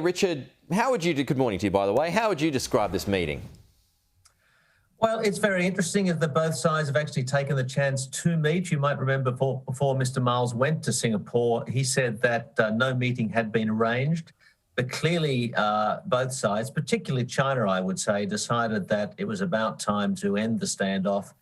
Richard, good morning to you, by the way. How would you describe this meeting? Well, it's very interesting that both sides have actually taken the chance to meet. You might remember before Mr. Marles went to Singapore, he said that no meeting had been arranged. But clearly, both sides, particularly China, I would say, decided that it was about time to end the standoff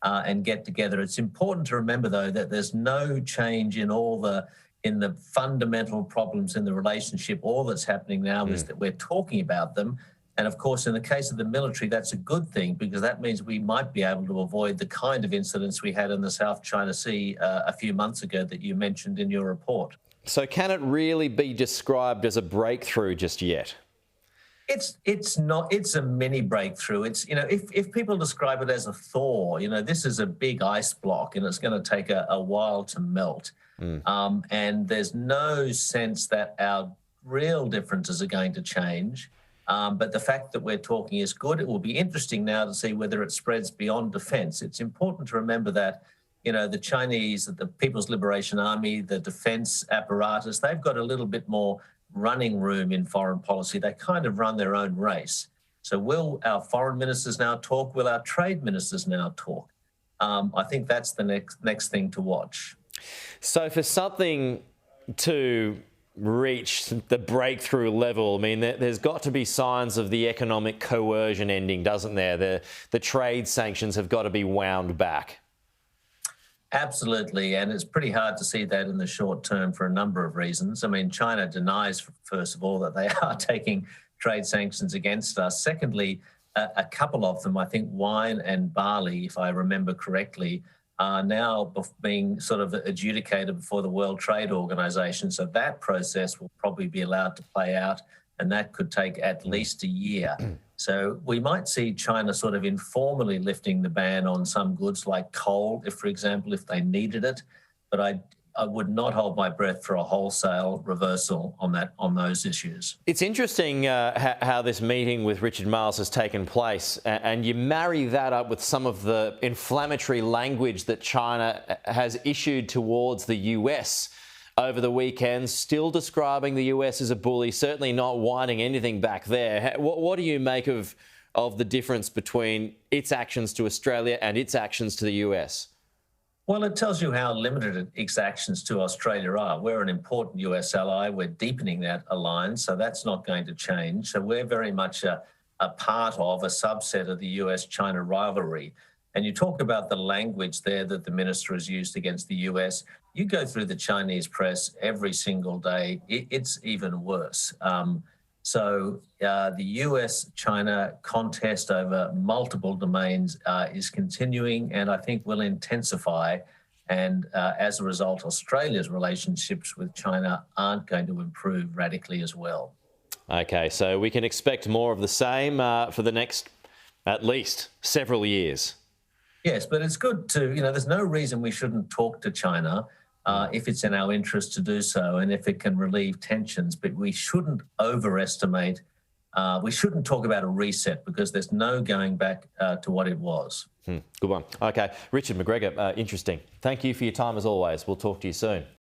and get together. It's important to remember, though, that there's no change in the fundamental problems in the relationship. All that's happening now is that we're talking about them. And of course, in the case of the military, that's a good thing, because that means we might be able to avoid the kind of incidents we had in the South China Sea a few months ago that you mentioned in your report. So can it really be described as a breakthrough just yet? It's not. It's a mini breakthrough. It's, if people describe it as a thaw, this is a big ice block and it's going to take a while to melt. And there's no sense that our real differences are going to change. But the fact that we're talking is good. It will be interesting now to see whether it spreads beyond defence. It's important to remember that, the Chinese, the People's Liberation Army, the defence apparatus, they've got a little bit more running room in foreign policy. They kind of run their own race. So will our foreign ministers now talk? Will our trade ministers now talk? I think that's the next thing to watch. So for something to reach the breakthrough level, I mean, there's got to be signs of the economic coercion ending, doesn't there? The trade sanctions have got to be wound back. Absolutely, and it's pretty hard to see that in the short term for a number of reasons. I mean, China denies, first of all, that they are taking trade sanctions against us. Secondly, a couple of them, I think wine and barley, if I remember correctly, are now being sort of adjudicated before the World Trade Organization. So that process will probably be allowed to play out, and that could take at least a year. So we might see China sort of informally lifting the ban on some goods like coal, for example, if they needed it. But I would not hold my breath for a wholesale reversal on those issues. It's interesting how this meeting with Richard Marles has taken place, and you marry that up with some of the inflammatory language that China has issued towards the US over the weekend, still describing the US as a bully, certainly not winding anything back there. What do you make of the difference between its actions to Australia and its actions to the US? Well, it tells you how limited its actions to Australia are. We're an important US ally. We're deepening that alliance, so that's not going to change. So we're very much a part of a subset of the US-China rivalry. And you talk about the language there that the minister has used against the US. You go through the Chinese press every single day, it's even worse. So the US-China contest over multiple domains is continuing, and I think will intensify. And as a result, Australia's relationships with China aren't going to improve radically as well. Okay, so we can expect more of the same for the next, at least, several years. Yes, but it's good to, there's no reason we shouldn't talk to China if it's in our interest to do so and if it can relieve tensions. But we shouldn't overestimate, we shouldn't talk about a reset, because there's no going back to what it was. Good one. Okay, Richard McGregor, interesting. Thank you for your time as always. We'll talk to you soon.